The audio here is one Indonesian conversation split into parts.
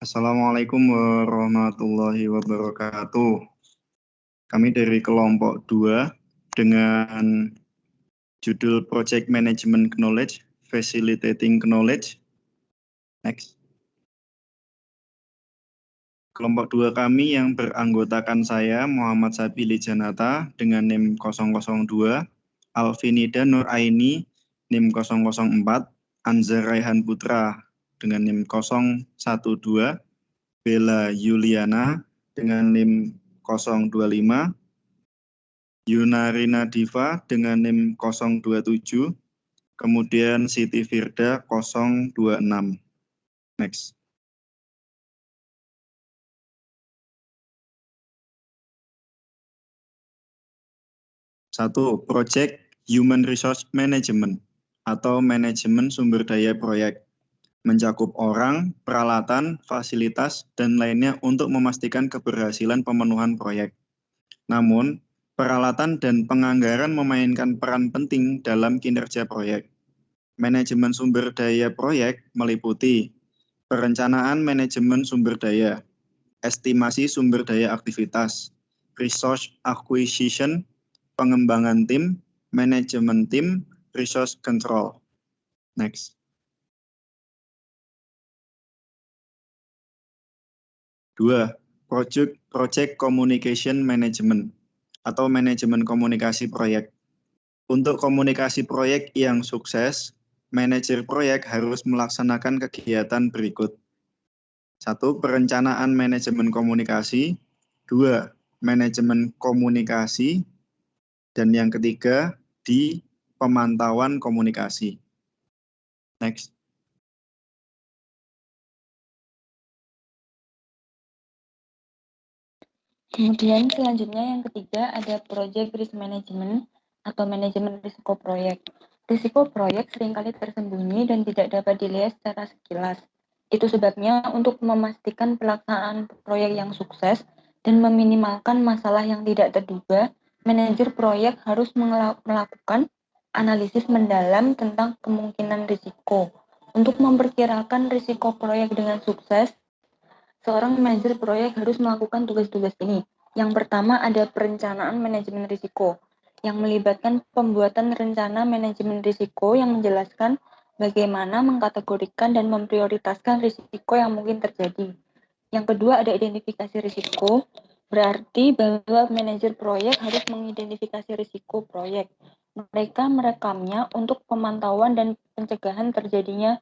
Assalamualaikum warahmatullahi wabarakatuh. Kami dari kelompok 2 dengan judul Project Management Knowledge, Facilitating Knowledge. Next. Kelompok 2 kami yang beranggotakan saya, Muhammad Sabili Janata, dengan NIM 002, Alfinida Nuraini, NIM 004, Anzar Raihan Putra, dengan NIM 012, Bella Yuliana, dengan NIM 025, Yunarina Diva dengan NIM 027, kemudian Siti Firda 026. Next. Satu, Project Human Resource Management atau manajemen sumber daya proyek. Mencakup orang, peralatan, fasilitas, dan lainnya untuk memastikan keberhasilan pemenuhan proyek. Namun, peralatan dan penganggaran memainkan peran penting dalam kinerja proyek. Manajemen sumber daya proyek meliputi perencanaan manajemen sumber daya, estimasi sumber daya aktivitas, resource acquisition, pengembangan tim, manajemen tim, resource control. Next. Dua, project communication management atau manajemen komunikasi proyek. Untuk komunikasi proyek yang sukses, manajer proyek harus melaksanakan kegiatan berikut. 1. Perencanaan manajemen komunikasi. 2. Manajemen komunikasi. Dan yang ketiga, di pemantauan komunikasi. Next. Kemudian selanjutnya yang ketiga ada Project Risk Management atau manajemen risiko proyek. Risiko proyek seringkali tersembunyi dan tidak dapat dilihat secara sekilas. Itu sebabnya untuk memastikan pelaksanaan proyek yang sukses dan meminimalkan masalah yang tidak terduga, manajer proyek harus melakukan analisis mendalam tentang kemungkinan risiko. Untuk memperkirakan risiko proyek dengan sukses, seorang manajer proyek harus melakukan tugas-tugas ini. Yang pertama ada perencanaan manajemen risiko, yang melibatkan pembuatan rencana manajemen risiko yang menjelaskan bagaimana mengkategorikan dan memprioritaskan risiko yang mungkin terjadi. Yang kedua ada identifikasi risiko, berarti bahwa manajer proyek harus mengidentifikasi risiko proyek. Mereka merekamnya untuk pemantauan dan pencegahan terjadinya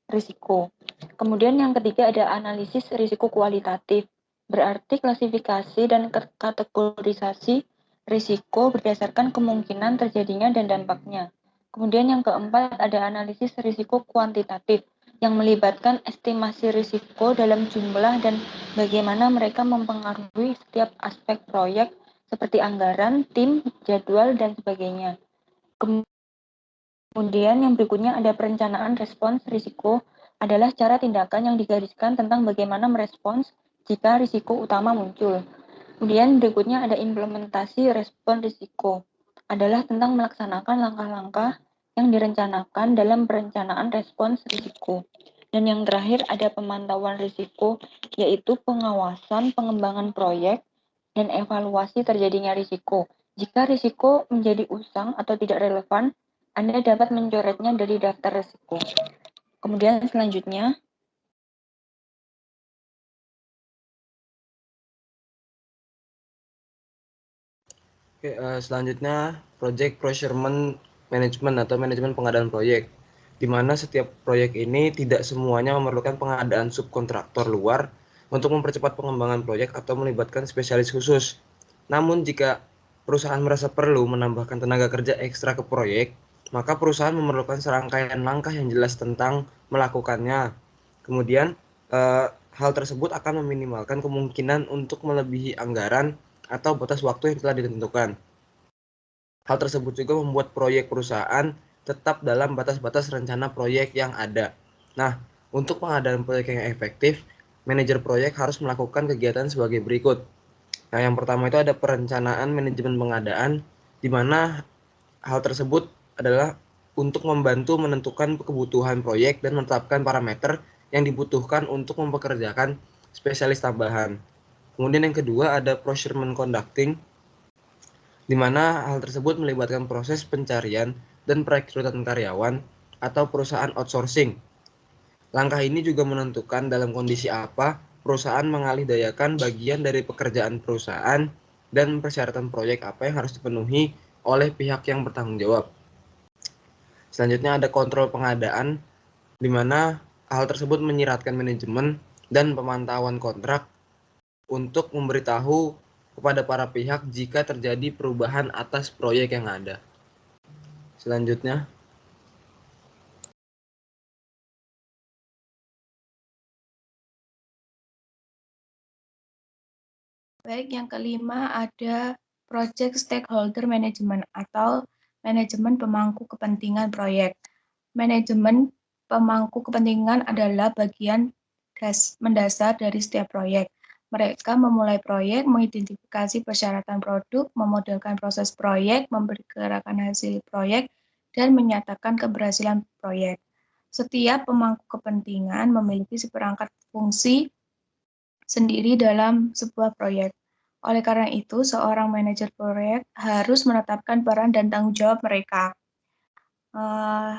risiko. Kemudian yang ketiga ada analisis risiko kualitatif, berarti klasifikasi dan kategorisasi risiko berdasarkan kemungkinan terjadinya dan dampaknya. Kemudian yang keempat ada analisis risiko kuantitatif, yang melibatkan estimasi risiko dalam jumlah dan bagaimana mereka mempengaruhi setiap aspek proyek seperti anggaran, tim, jadwal, dan sebagainya. Kemudian yang berikutnya ada perencanaan respons risiko adalah cara tindakan yang digariskan tentang bagaimana merespons jika risiko utama muncul. Kemudian berikutnya ada implementasi respon risiko adalah tentang melaksanakan langkah-langkah yang direncanakan dalam perencanaan respons risiko. Dan yang terakhir ada pemantauan risiko, yaitu pengawasan pengembangan proyek dan evaluasi terjadinya risiko. Jika risiko menjadi usang atau tidak relevan, Anda dapat mencoretnya dari daftar risiko. Kemudian selanjutnya, selanjutnya Project Procurement Management atau manajemen pengadaan proyek, di mana setiap proyek ini tidak semuanya memerlukan pengadaan subkontraktor luar untuk mempercepat pengembangan proyek atau melibatkan spesialis khusus. Namun jika perusahaan merasa perlu menambahkan tenaga kerja ekstra ke proyek, maka perusahaan memerlukan serangkaian langkah yang jelas tentang melakukannya. Kemudian hal tersebut akan meminimalkan kemungkinan untuk melebihi anggaran atau batas waktu yang telah ditentukan. Hal tersebut juga membuat proyek perusahaan tetap dalam batas-batas rencana proyek yang ada. Nah, untuk pengadaan proyek yang efektif, manajer proyek harus melakukan kegiatan sebagai berikut. Nah, yang pertama itu ada perencanaan manajemen pengadaan, di mana hal tersebut adalah untuk membantu menentukan kebutuhan proyek dan menetapkan parameter yang dibutuhkan untuk mempekerjakan spesialis tambahan. Kemudian yang kedua ada procurement conducting, di mana hal tersebut melibatkan proses pencarian dan perekrutan karyawan atau perusahaan outsourcing. Langkah ini juga menentukan dalam kondisi apa perusahaan mengalihdayakan bagian dari pekerjaan perusahaan dan persyaratan proyek apa yang harus dipenuhi oleh pihak yang bertanggung jawab. Selanjutnya ada kontrol pengadaan, di mana hal tersebut menyiratkan manajemen dan pemantauan kontrak untuk memberitahu kepada para pihak jika terjadi perubahan atas proyek yang ada. Selanjutnya, Baik, yang kelima ada Project Stakeholder Management atau manajemen pemangku kepentingan proyek. Manajemen pemangku kepentingan adalah bagian mendasar dari setiap proyek. Mereka memulai proyek, mengidentifikasi persyaratan produk, memodelkan proses proyek, memperkirakan hasil proyek, dan menyatakan keberhasilan proyek. Setiap pemangku kepentingan memiliki seperangkat fungsi sendiri dalam sebuah proyek. Oleh karena itu, seorang manajer proyek harus menetapkan peran dan tanggung jawab mereka.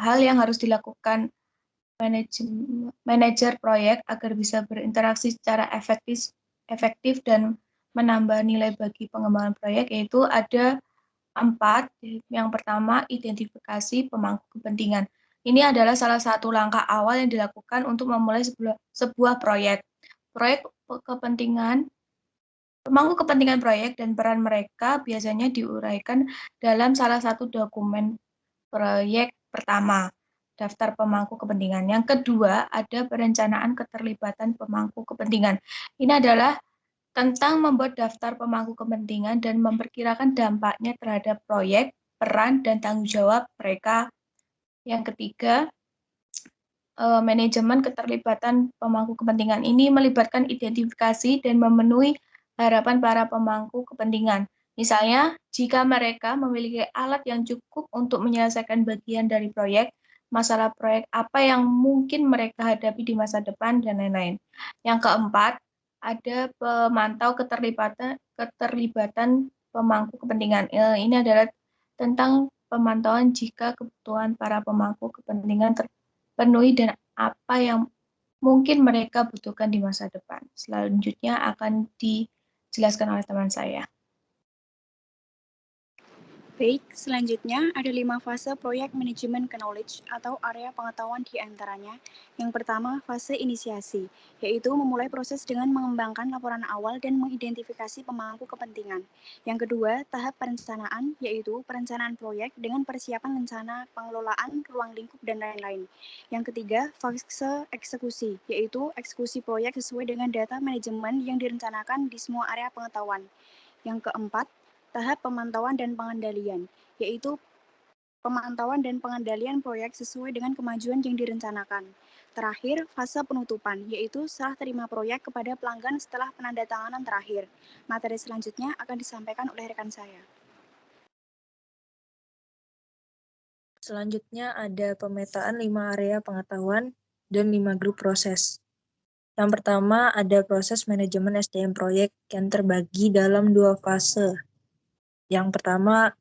Hal yang harus dilakukan manajer proyek agar bisa berinteraksi secara efektif dan menambah nilai bagi pengembangan proyek yaitu ada 4. Yang pertama, identifikasi pemangku kepentingan. Ini adalah salah satu langkah awal yang dilakukan untuk memulai sebuah proyek. Pemangku kepentingan proyek dan peran mereka biasanya diuraikan dalam salah satu dokumen proyek pertama, daftar pemangku kepentingan. Yang kedua, ada perencanaan keterlibatan pemangku kepentingan. Ini adalah tentang membuat daftar pemangku kepentingan dan memperkirakan dampaknya terhadap proyek, peran, dan tanggung jawab mereka. Yang ketiga, manajemen keterlibatan pemangku kepentingan ini melibatkan identifikasi dan memenuhi harapan para pemangku kepentingan. Misalnya, jika mereka memiliki alat yang cukup untuk menyelesaikan bagian dari proyek, masalah proyek apa yang mungkin mereka hadapi di masa depan, dan lain-lain. Yang keempat, ada pemantau keterlibatan pemangku kepentingan. Ini adalah tentang pemantauan jika kebutuhan para pemangku kepentingan terpenuhi dan apa yang mungkin mereka butuhkan di masa depan. Selanjutnya akan dijelaskan oleh teman saya. Baik, selanjutnya ada 5 fase proyek manajemen knowledge atau area pengetahuan di antaranya. Yang pertama, fase inisiasi, yaitu memulai proses dengan mengembangkan laporan awal dan mengidentifikasi pemangku kepentingan. Yang kedua, tahap perencanaan, yaitu perencanaan proyek dengan persiapan rencana, pengelolaan, ruang lingkup, dan lain-lain. Yang ketiga, fase eksekusi, yaitu eksekusi proyek sesuai dengan data manajemen yang direncanakan di semua area pengetahuan. Yang keempat, tahap pemantauan dan pengendalian, yaitu pemantauan dan pengendalian proyek sesuai dengan kemajuan yang direncanakan. Terakhir, fase penutupan, yaitu serah terima proyek kepada pelanggan setelah penandatanganan terakhir. Materi selanjutnya akan disampaikan oleh rekan saya. Selanjutnya ada pemetaan 5 area pengetahuan dan 5 grup proses. Yang pertama ada proses manajemen SDM proyek yang terbagi dalam 2 fase. Yang pertama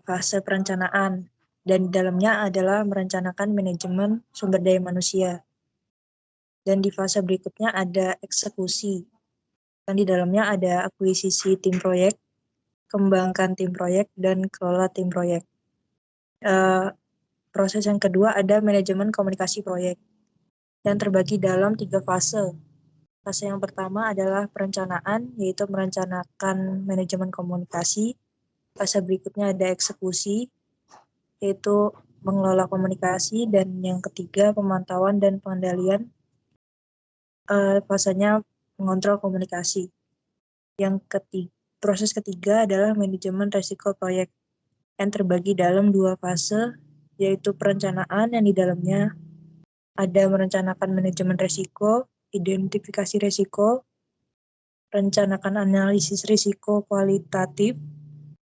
fase perencanaan, dan di dalamnya adalah merencanakan manajemen sumber daya manusia. Dan di fase berikutnya ada eksekusi, dan di dalamnya ada akuisisi tim proyek, kembangkan tim proyek, dan kelola tim proyek. Proses yang kedua ada manajemen komunikasi proyek, yang terbagi dalam 3 fase. Fase yang pertama adalah perencanaan, yaitu merencanakan manajemen komunikasi. Fase berikutnya ada eksekusi, yaitu mengelola komunikasi, dan yang ketiga pemantauan dan pengendalian. Fasenya mengontrol komunikasi. Proses ketiga adalah manajemen risiko proyek yang terbagi dalam 2 fase, yaitu perencanaan yang di dalamnya ada merencanakan manajemen risiko, identifikasi risiko, rencanakan analisis risiko kualitatif,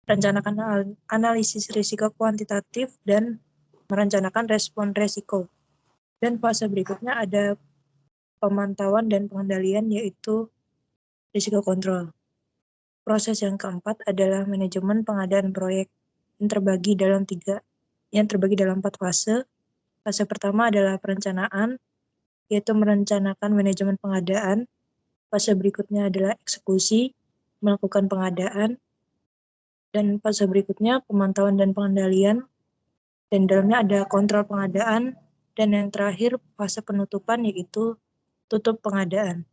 rencanakan analisis risiko kuantitatif, dan merencanakan respon risiko. Dan fase berikutnya ada pemantauan dan pengendalian, yaitu risiko kontrol. Proses yang keempat adalah manajemen pengadaan proyek yang terbagi dalam 4 fase. Fase pertama adalah perencanaan, yaitu merencanakan manajemen pengadaan. Fase berikutnya adalah eksekusi, melakukan pengadaan. Dan fase berikutnya pemantauan dan pengendalian. Dan dalamnya ada kontrol pengadaan. Dan yang terakhir fase penutupan, yaitu tutup pengadaan.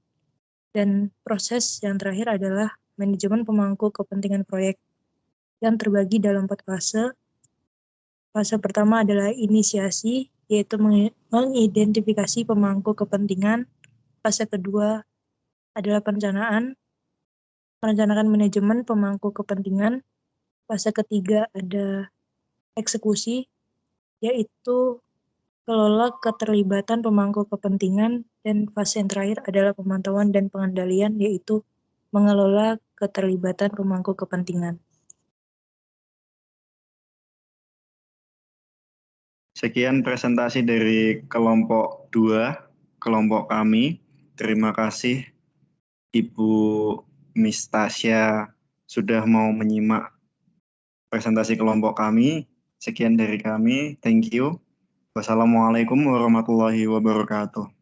Dan proses yang terakhir adalah manajemen pemangku kepentingan proyek yang terbagi dalam 4 fase. Fase pertama adalah inisiasi, yaitu mengidentifikasi pemangku kepentingan. Fase kedua adalah perencanaan, merencanakan manajemen pemangku kepentingan. Fase ketiga ada eksekusi, yaitu kelola keterlibatan pemangku kepentingan. Dan fase yang terakhir adalah pemantauan dan pengendalian, yaitu mengelola keterlibatan pemangku kepentingan. Sekian presentasi dari kelompok 2, kelompok kami. Terima kasih Ibu Miss Tasya sudah mau menyimak presentasi kelompok kami. Sekian dari kami. Thank you. Wassalamualaikum warahmatullahi wabarakatuh.